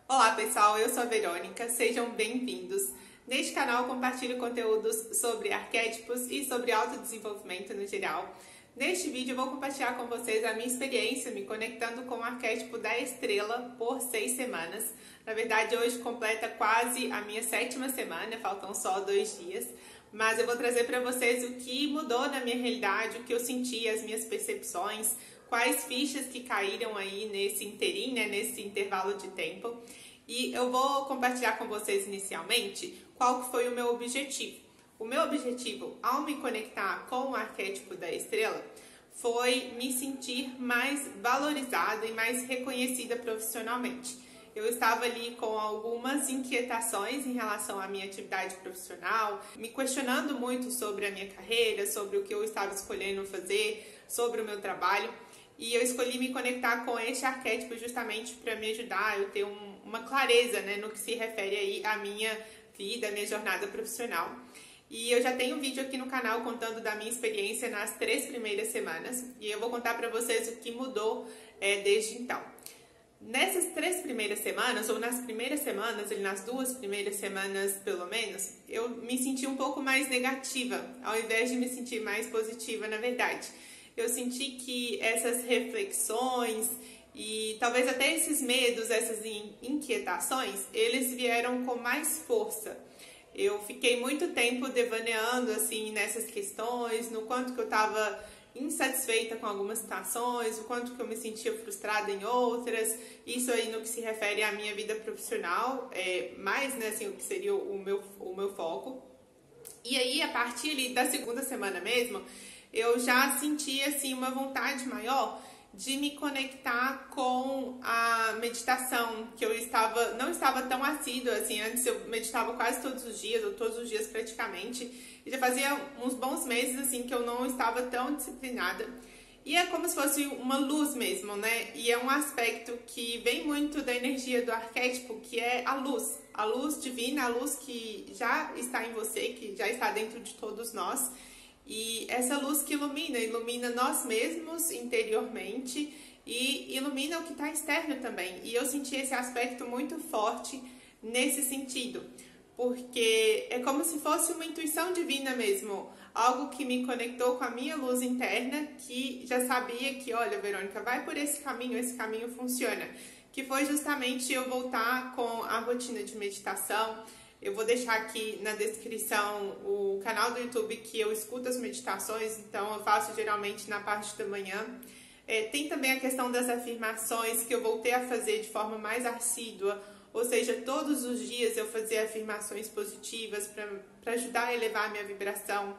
Olá pessoal, eu sou a Verônica, sejam bem-vindos. Neste canal eu compartilho conteúdos sobre arquétipos e sobre autodesenvolvimento no geral. Neste vídeo eu vou compartilhar com vocês a minha experiência me conectando com o arquétipo da estrela por 6 semanas. Na verdade hoje completa quase a minha 7ª semana, faltam só 2 dias. Mas eu vou trazer para vocês o que mudou na minha realidade, o que eu senti, as minhas percepções, quais fichas que caíram aí nesse inteirinho, nesse intervalo de tempo. E eu vou compartilhar com vocês inicialmente qual que foi o meu objetivo. O meu objetivo ao me conectar com o arquétipo da estrela foi me sentir mais valorizada e mais reconhecida profissionalmente. Eu estava ali com algumas inquietações em relação à minha atividade profissional, me questionando muito sobre a minha carreira, sobre o que eu estava escolhendo fazer, sobre o meu trabalho. E eu escolhi me conectar com este arquétipo justamente para me ajudar eu ter uma clareza, no que se refere aí à minha vida, à minha jornada profissional. E eu já tenho um vídeo aqui no canal contando da minha experiência nas 3 primeiras semanas. E eu vou contar para vocês o que mudou desde então. Nessas 3 primeiras semanas, ou nas primeiras semanas, ou nas 2 primeiras semanas pelo menos, eu me senti um pouco mais negativa, ao invés de me sentir mais positiva, na verdade. Eu senti que essas reflexões e talvez até esses medos, essas inquietações, eles vieram com mais força. Eu fiquei muito tempo devaneando assim nessas questões, no quanto que eu estava insatisfeita com algumas situações, o quanto que eu me sentia frustrada em outras. Isso aí no que se refere à minha vida profissional, mais assim, o que seria o meu foco. E aí, a partir ali da 2ª semana mesmo, eu já senti assim uma vontade maior de me conectar com a meditação, que eu não estava tão assídua assim. Antes eu meditava quase todos os dias, ou todos os dias praticamente, e já fazia uns bons meses assim que eu não estava tão disciplinada. E é como se fosse uma luz mesmo, E é um aspecto que vem muito da energia do arquétipo, que é a luz divina, a luz que já está em você, que já está dentro de todos nós. E essa luz que ilumina nós mesmos interiormente e ilumina o que está externo também. E eu senti esse aspecto muito forte nesse sentido, porque é como se fosse uma intuição divina mesmo, algo que me conectou com a minha luz interna, que já sabia que, olha, Verônica, vai por esse caminho funciona. Que foi justamente eu voltar com a rotina de meditação. Eu vou deixar aqui na descrição o canal do YouTube que eu escuto as meditações, então eu faço geralmente na parte da manhã. Tem também a questão das afirmações que eu voltei a fazer de forma mais assídua, ou seja, todos os dias eu fazia afirmações positivas para ajudar a elevar a minha vibração.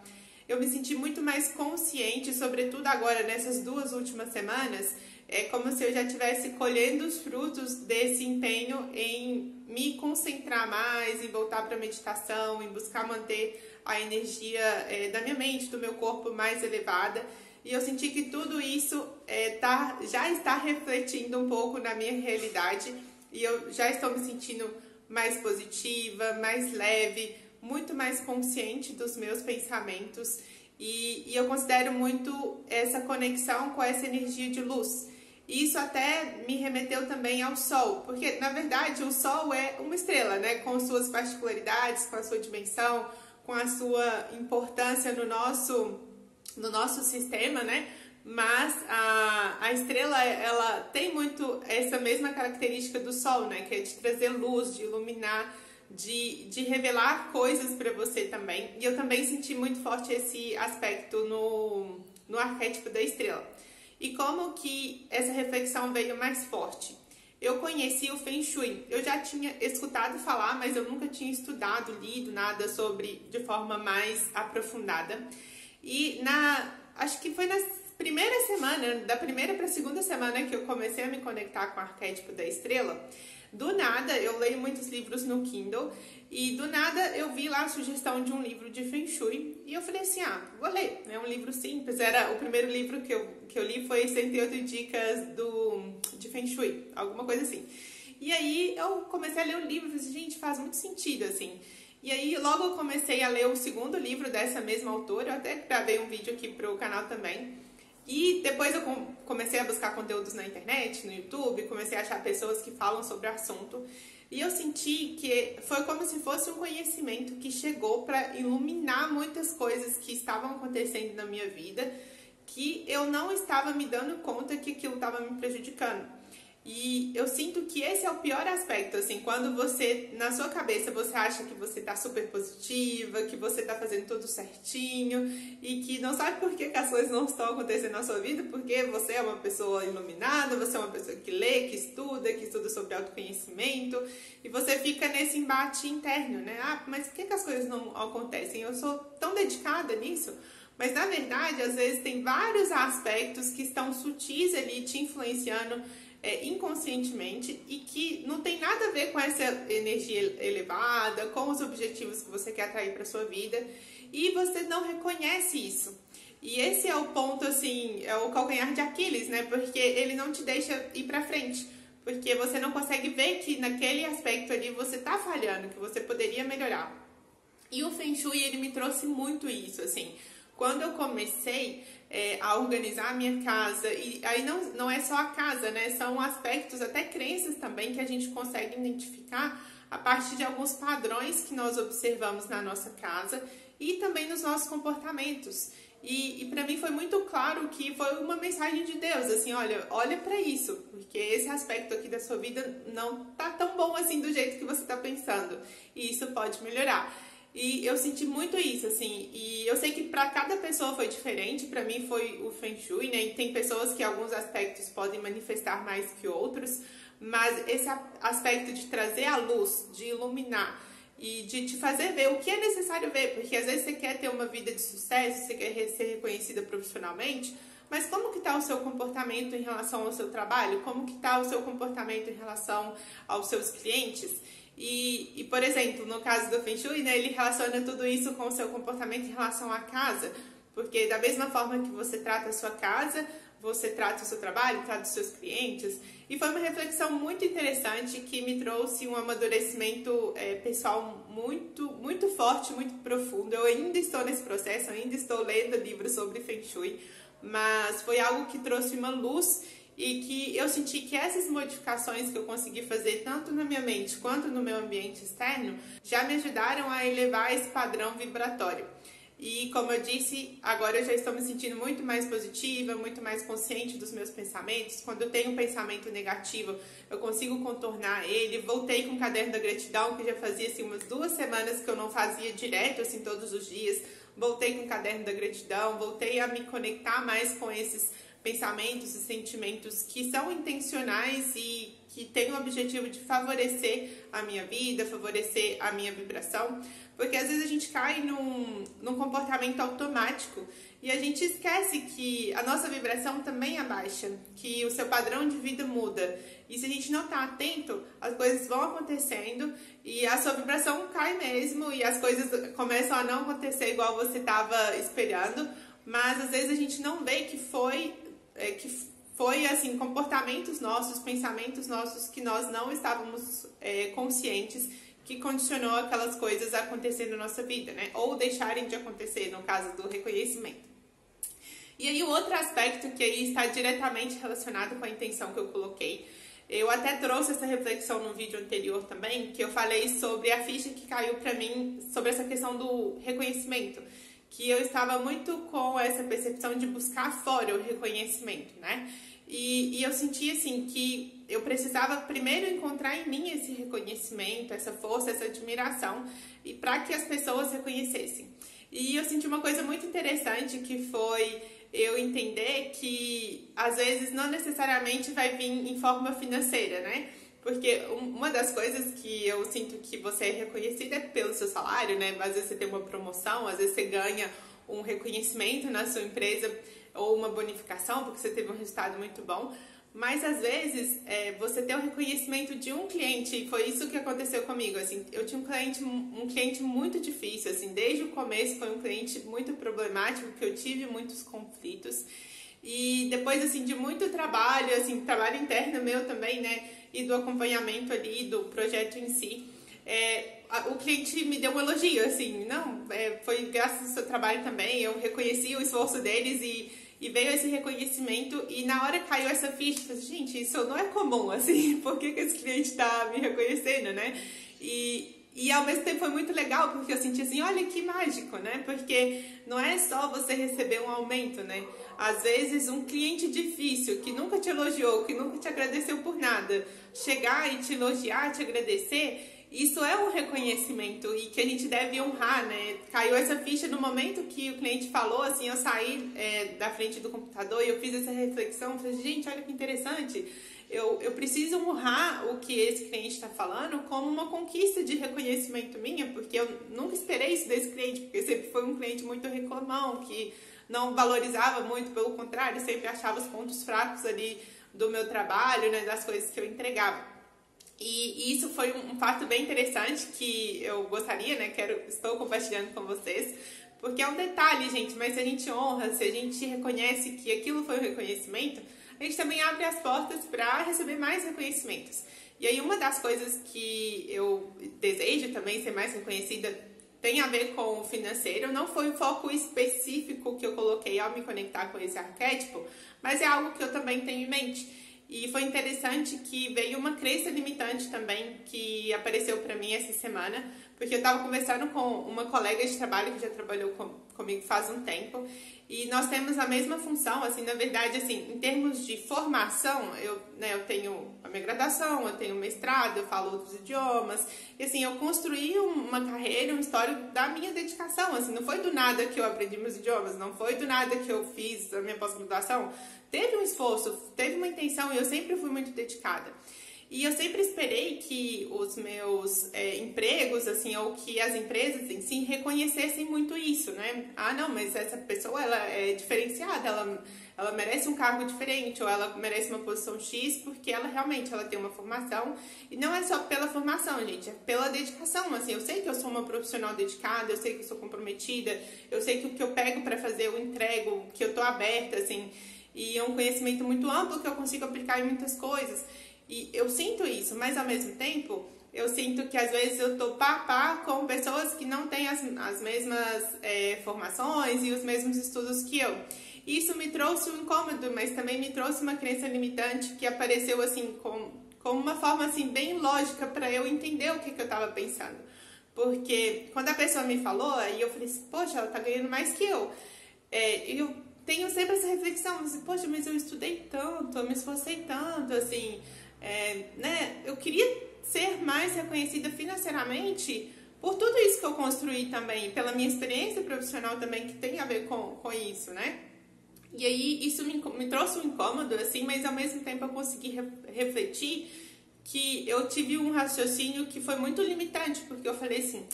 Eu me senti muito mais consciente, sobretudo agora nessas 2 últimas semanas. É como se eu já estivesse colhendo os frutos desse empenho em me concentrar mais, em voltar para a meditação, em buscar manter a energia da minha mente, do meu corpo mais elevada. E eu senti que tudo isso já está refletindo um pouco na minha realidade. E eu já estou me sentindo mais positiva, mais leve, muito mais consciente dos meus pensamentos. E eu considero muito essa conexão com essa energia de luz. Isso até me remeteu também ao Sol, porque na verdade o Sol é uma estrela, com suas particularidades, com a sua dimensão, com a sua importância no nosso sistema, Mas a estrela, ela tem muito essa mesma característica do Sol, que é de trazer luz, de iluminar, de revelar coisas para você também. E eu também senti muito forte esse aspecto no arquétipo da estrela. E como que essa reflexão veio mais forte? Eu conheci o Feng Shui. Eu já tinha escutado falar, mas eu nunca tinha estudado, lido nada sobre de forma mais aprofundada. E acho que foi na primeira semana, da primeira para a 2ª semana que eu comecei a me conectar com o arquétipo da estrela. Do nada, eu leio muitos livros no Kindle e do nada eu vi lá a sugestão de um livro de Feng Shui e eu falei assim, vou ler. É um livro simples, o primeiro livro que eu li foi 108 dicas de Feng Shui, alguma coisa assim. E aí eu comecei a ler o livro e falei assim, gente, faz muito sentido, assim. E aí logo eu comecei a ler o 2º livro dessa mesma autora, eu até gravei um vídeo aqui pro canal também. E depois eu comecei a buscar conteúdos na internet, no YouTube, comecei a achar pessoas que falam sobre o assunto. E eu senti que foi como se fosse um conhecimento que chegou para iluminar muitas coisas que estavam acontecendo na minha vida, que eu não estava me dando conta que aquilo estava me prejudicando. E eu sinto que esse é o pior aspecto, assim, quando você, na sua cabeça, você acha que você tá super positiva, que você tá fazendo tudo certinho e que não sabe por que as coisas não estão acontecendo na sua vida, porque você é uma pessoa iluminada, você é uma pessoa que lê, que estuda sobre autoconhecimento, e você fica nesse embate interno, né? Ah, mas por que as coisas não acontecem? Eu sou tão dedicada nisso. Mas, na verdade, às vezes tem vários aspectos que estão sutis ali te influenciando inconscientemente e que não tem nada a ver com essa energia elevada, com os objetivos que você quer atrair para sua vida, e você não reconhece isso. E esse é o ponto, assim, é o calcanhar de Aquiles, né? Porque ele não te deixa ir para frente. Porque você não consegue ver que naquele aspecto ali você tá falhando, que você poderia melhorar. E o Feng Shui, ele me trouxe muito isso, assim. Quando eu comecei a organizar a minha casa, e aí não é só a casa, né? São aspectos, até crenças também, que a gente consegue identificar a partir de alguns padrões que nós observamos na nossa casa e também nos nossos comportamentos. E para mim foi muito claro que foi uma mensagem de Deus, assim, olha para isso, porque esse aspecto aqui da sua vida não tá tão bom assim do jeito que você tá pensando, e isso pode melhorar. E eu senti muito isso, assim, e eu sei que para cada pessoa foi diferente, para mim foi o Feng Shui, né, e tem pessoas que alguns aspectos podem manifestar mais que outros, mas esse aspecto de trazer a luz, de iluminar e de te fazer ver o que é necessário ver, porque às vezes você quer ter uma vida de sucesso, você quer ser reconhecida profissionalmente, mas como que está o seu comportamento em relação ao seu trabalho? Como que está o seu comportamento em relação aos seus clientes? E, por exemplo, no caso do Feng Shui, né, ele relaciona tudo isso com o seu comportamento em relação à casa, porque da mesma forma que você trata a sua casa, você trata o seu trabalho, trata os seus clientes. E foi uma reflexão muito interessante que me trouxe um amadurecimento pessoal muito, muito forte, muito profundo. Eu ainda estou nesse processo, ainda estou lendo livros sobre Feng Shui, mas foi algo que trouxe uma luz e que eu senti que essas modificações que eu consegui fazer tanto na minha mente quanto no meu ambiente externo já me ajudaram a elevar esse padrão vibratório. E como eu disse, agora eu já estou me sentindo muito mais positiva, muito mais consciente dos meus pensamentos. Quando eu tenho um pensamento negativo, eu consigo contornar ele. Voltei com o caderno da gratidão, que já fazia assim, umas 2 semanas que eu não fazia direto, assim, todos os dias. Voltei com o caderno da gratidão, voltei a me conectar mais com esses pensamentos e sentimentos que são intencionais e que têm o objetivo de favorecer a minha vida, favorecer a minha vibração, porque às vezes a gente cai num comportamento automático e a gente esquece que a nossa vibração também é baixa, que o seu padrão de vida muda. E se a gente não está atento, as coisas vão acontecendo e a sua vibração cai mesmo e as coisas começam a não acontecer igual você estava esperando, mas às vezes a gente não vê que foi assim, comportamentos nossos, pensamentos nossos que nós não estávamos conscientes, que condicionou aquelas coisas a acontecer na nossa vida, né? Ou deixarem de acontecer, no caso do reconhecimento. E aí o outro aspecto que aí está diretamente relacionado com a intenção que eu coloquei, eu até trouxe essa reflexão no vídeo anterior também, que eu falei sobre a ficha que caiu pra mim, sobre essa questão do reconhecimento, que eu estava muito com essa percepção de buscar fora o reconhecimento, né? E eu senti, assim, que eu precisava primeiro encontrar em mim esse reconhecimento, essa força, essa admiração, e para que as pessoas reconhecessem. E eu senti uma coisa muito interessante, que foi eu entender que, às vezes, não necessariamente vai vir em forma financeira, né? Porque uma das coisas que eu sinto que você é reconhecida é pelo seu salário, né? Às vezes você tem uma promoção, às vezes você ganha um reconhecimento na sua empresa ou uma bonificação porque você teve um resultado muito bom. Mas às vezes você tem o reconhecimento de um cliente, e foi isso que aconteceu comigo. Assim, eu tinha um cliente muito difícil, assim, desde o começo foi um cliente muito problemático, que eu tive muitos conflitos. E depois, assim, de muito trabalho, assim, trabalho interno meu também, né? E do acompanhamento ali, do projeto em si, o cliente me deu um elogio, assim, não, foi graças ao seu trabalho também, eu reconheci o esforço deles e veio esse reconhecimento e na hora caiu essa ficha, eu falei, gente, isso não é comum, assim, por que esse cliente tá me reconhecendo, né? E ao mesmo tempo foi muito legal, porque eu senti assim, olha que mágico, né? Porque não é só você receber um aumento, né? Às vezes um cliente difícil, que nunca te elogiou, que nunca te agradeceu por nada, chegar e te elogiar, te agradecer, isso é um reconhecimento e que a gente deve honrar, né? Caiu essa ficha no momento que o cliente falou, assim, eu saí da frente do computador e eu fiz essa reflexão, falei, gente, olha que interessante. Eu preciso honrar o que esse cliente está falando como uma conquista de reconhecimento minha, porque eu nunca esperei isso desse cliente, porque sempre foi um cliente muito reclamão, que não valorizava muito, pelo contrário, sempre achava os pontos fracos ali do meu trabalho, né, das coisas que eu entregava. E isso foi um fato bem interessante que eu gostaria, né, estou compartilhando com vocês, porque é um detalhe, gente, mas se a gente honra, se a gente reconhece que aquilo foi um reconhecimento, a gente também abre as portas para receber mais reconhecimentos. E aí uma das coisas que eu desejo também ser mais reconhecida tem a ver com o financeiro. Não foi o foco específico que eu coloquei ao me conectar com esse arquétipo, mas é algo que eu também tenho em mente. E foi interessante que veio uma crença limitante também que apareceu para mim essa semana, porque eu estava conversando com uma colega de trabalho que já trabalhou comigo faz um tempo, e nós temos a mesma função, assim, na verdade, assim, em termos de formação, eu tenho a minha graduação, eu tenho mestrado, eu falo outros idiomas, e assim, eu construí uma carreira, um histórico da minha dedicação, assim, não foi do nada que eu aprendi meus idiomas, não foi do nada que eu fiz a minha pós-graduação, teve um esforço, teve uma intenção e eu sempre fui muito dedicada. E eu sempre esperei que os meus empregos, assim, ou que as empresas em si reconhecessem muito isso, né? Ah, não, mas essa pessoa, ela é diferenciada, ela merece um cargo diferente, ou ela merece uma posição X, porque ela realmente tem uma formação. E não é só pela formação, gente, é pela dedicação, assim. Eu sei que eu sou uma profissional dedicada, eu sei que eu sou comprometida, eu sei que o que eu pego para fazer eu entrego, que eu tô aberta, assim. E é um conhecimento muito amplo que eu consigo aplicar em muitas coisas. E eu sinto isso, mas ao mesmo tempo, eu sinto que às vezes eu tô pá a pá com pessoas que não têm as mesmas formações e os mesmos estudos que eu. E isso me trouxe um incômodo, mas também me trouxe uma crença limitante que apareceu assim com uma forma assim bem lógica para eu entender o que eu tava pensando. Porque quando a pessoa me falou, aí eu falei assim, poxa, ela tá ganhando mais que eu. Eu tenho sempre essa reflexão, assim, poxa, mas eu estudei tanto, eu me esforcei tanto, assim... né? Eu queria ser mais reconhecida financeiramente por tudo isso que eu construí também, pela minha experiência profissional também, que tem a ver com isso, né? E aí isso me trouxe um incômodo, assim, mas ao mesmo tempo eu consegui refletir que eu tive um raciocínio que foi muito limitante, porque eu falei assim,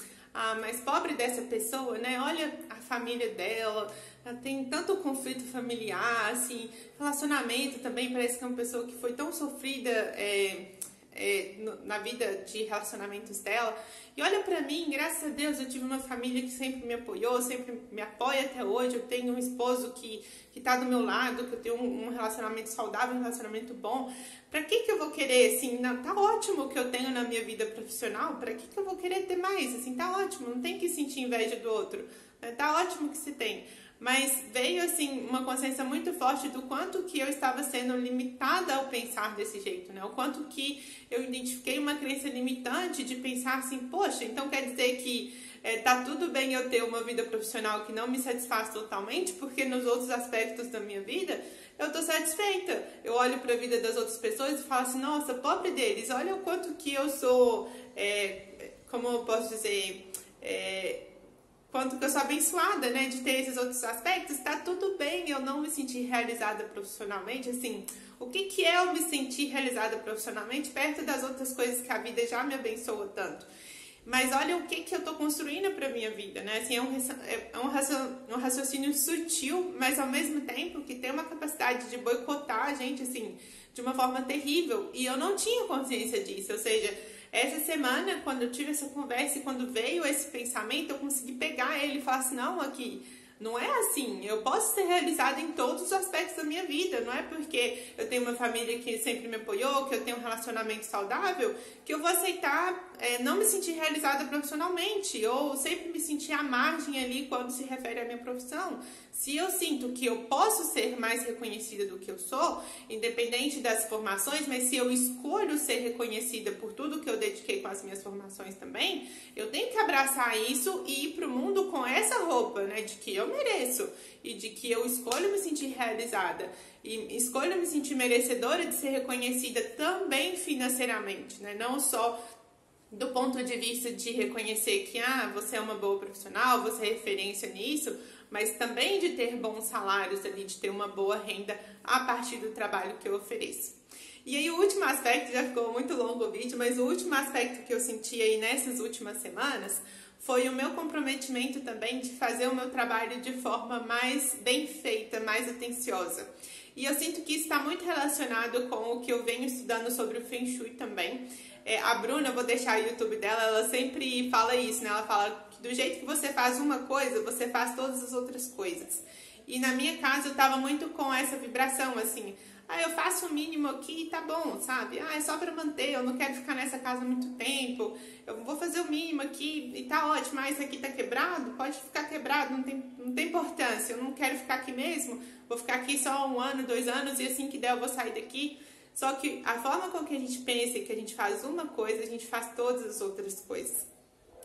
mas pobre dessa pessoa, né? Olha a família dela, ela tem tanto conflito familiar, assim, relacionamento também, parece que é uma pessoa que foi tão sofrida na vida de relacionamentos dela. E olha pra mim, graças a Deus, eu tive uma família que sempre me apoiou, sempre me apoia até hoje. Eu tenho um esposo que tá do meu lado, que eu tenho um relacionamento saudável, um relacionamento bom. Pra que eu vou querer, assim, não, tá ótimo o que eu tenho na minha vida profissional, pra que eu vou querer ter mais? Assim, tá ótimo, não tem que sentir inveja do outro, né? Tá ótimo que se tem. Mas veio, assim, uma consciência muito forte do quanto que eu estava sendo limitada ao pensar desse jeito, né? O quanto que eu identifiquei uma crença limitante de pensar assim, poxa, então quer dizer que tá tudo bem eu ter uma vida profissional que não me satisfaz totalmente, porque nos outros aspectos da minha vida eu tô satisfeita. Eu olho para a vida das outras pessoas e falo assim, nossa, pobre deles, olha o quanto que eu sou, como eu posso dizer... quanto que eu sou abençoada, né, de ter esses outros aspectos, tá tudo bem eu não me sentir realizada profissionalmente, assim, o que é eu me sentir realizada profissionalmente perto das outras coisas que a vida já me abençoa tanto? Mas olha o que eu tô construindo pra minha vida, né, assim, é um raciocínio sutil, mas ao mesmo tempo que tem uma capacidade de boicotar a gente, assim, de uma forma terrível, e eu não tinha consciência disso, ou seja... Essa semana, quando eu tive essa conversa e quando veio esse pensamento, eu consegui pegar ele e falar assim, não, aqui, Não é assim. Eu posso ser realizada em todos os aspectos da minha vida. Não é porque eu tenho uma família que sempre me apoiou, que eu tenho um relacionamento saudável, que eu vou aceitar não me sentir realizada profissionalmente ou sempre me sentir à margem ali quando se refere à minha profissão. Se eu sinto que eu posso ser mais reconhecida do que eu sou, independente das formações, mas se eu escolho ser reconhecida por tudo que eu dediquei com as minhas formações também, eu tenho que abraçar isso e ir pro mundo com essa roupa, né, de que eu mereço e de que eu escolho me sentir realizada e escolho me sentir merecedora de ser reconhecida também financeiramente, né, não só do ponto de vista de reconhecer que você é uma boa profissional, você é referência nisso, mas também de ter bons salários ali, de ter uma boa renda a partir do trabalho que eu ofereço. E aí o último aspecto, já ficou muito longo o vídeo, mas o último aspecto que eu senti aí nessas últimas semanas foi o meu comprometimento também de fazer o meu trabalho de forma mais bem feita, mais atenciosa. E eu sinto que isso está muito relacionado com o que eu venho estudando sobre o Feng Shui também. A Bruna, eu vou deixar o YouTube dela, ela sempre fala isso, né? Ela fala que do jeito que você faz uma coisa, você faz todas as outras coisas. E na minha casa eu tava muito com essa vibração, assim, eu faço o mínimo aqui e tá bom, sabe? É só pra manter, eu não quero ficar nessa casa muito tempo, eu vou fazer o mínimo aqui e tá ótimo, isso aqui tá quebrado, pode ficar quebrado, não tem importância, eu não quero ficar aqui mesmo, vou ficar aqui só 1 ano, 2 anos e assim que der eu vou sair daqui. Só que a forma com que a gente pensa e que a gente faz uma coisa, a gente faz todas as outras coisas.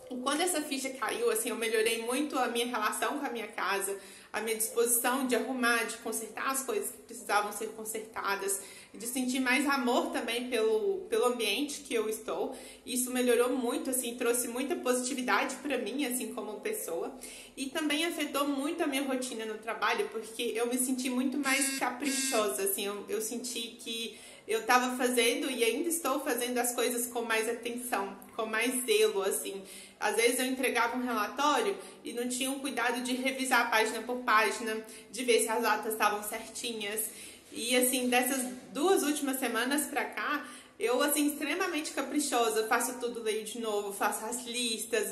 E quando essa ficha caiu, assim, eu melhorei muito a minha relação com a minha casa, a minha disposição de arrumar, de consertar as coisas que precisavam ser consertadas, de sentir mais amor também pelo ambiente que eu estou. Isso melhorou muito, assim, trouxe muita positividade para mim, assim, como pessoa. E também afetou muito a minha rotina no trabalho, porque eu me senti muito mais caprichosa, assim, eu senti que eu estava fazendo e ainda estou fazendo as coisas com mais atenção, com mais zelo, assim. Às vezes eu entregava um relatório e não tinha um cuidado de revisar página por página, de ver se as datas estavam certinhas. E assim, dessas 2 últimas semanas pra cá, eu assim, extremamente caprichosa, faço tudo, leio de novo, faço as listas,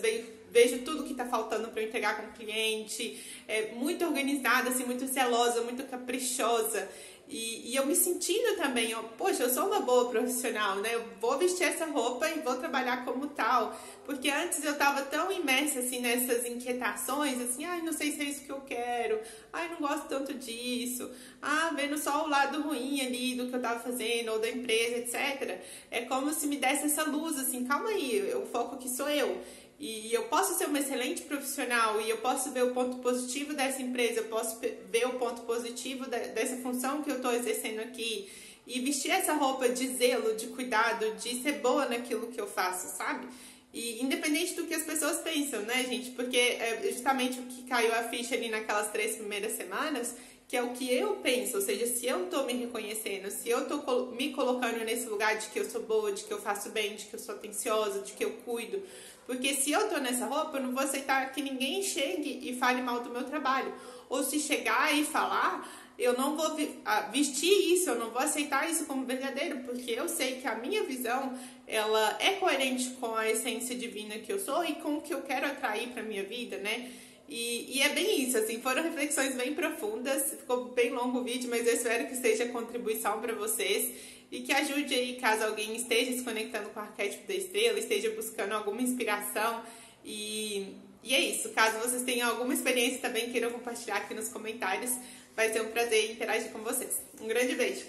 vejo tudo que tá faltando para eu entregar com o cliente, muito organizada, assim, muito zelosa, muito caprichosa. E eu me sentindo também, poxa, eu sou uma boa profissional, né? Eu vou vestir essa roupa e vou trabalhar como tal. Porque antes eu tava tão imersa, assim, nessas inquietações, assim, não sei se é isso que eu quero, não gosto tanto disso, vendo só o lado ruim ali do que eu tava fazendo, ou da empresa, etc. É como se me desse essa luz, assim, calma aí, o foco aqui sou eu. E eu posso ser uma excelente profissional e eu posso ver o ponto positivo dessa empresa, eu posso ver o ponto positivo dessa função que eu estou exercendo aqui e vestir essa roupa de zelo, de cuidado, de ser boa naquilo que eu faço, sabe? E independente do que as pessoas pensam, né, gente? Porque é justamente o que caiu a ficha ali naquelas 3 primeiras semanas, que é o que eu penso, ou seja, se eu tô me reconhecendo, se eu tô me colocando nesse lugar de que eu sou boa, de que eu faço bem, de que eu sou atenciosa, de que eu cuido. Porque se eu tô nessa roupa, eu não vou aceitar que ninguém chegue e fale mal do meu trabalho. Ou se chegar e falar, eu não vou vestir isso, eu não vou aceitar isso como verdadeiro, porque eu sei que a minha visão, ela é coerente com a essência divina que eu sou e com o que eu quero atrair pra minha vida, né? E é bem isso, assim, foram reflexões bem profundas, ficou bem longo o vídeo, mas eu espero que seja contribuição para vocês e que ajude aí caso alguém esteja se conectando com o arquétipo da estrela, esteja buscando alguma inspiração e é isso, caso vocês tenham alguma experiência também queiram compartilhar aqui nos comentários, vai ser um prazer interagir com vocês. Um grande beijo!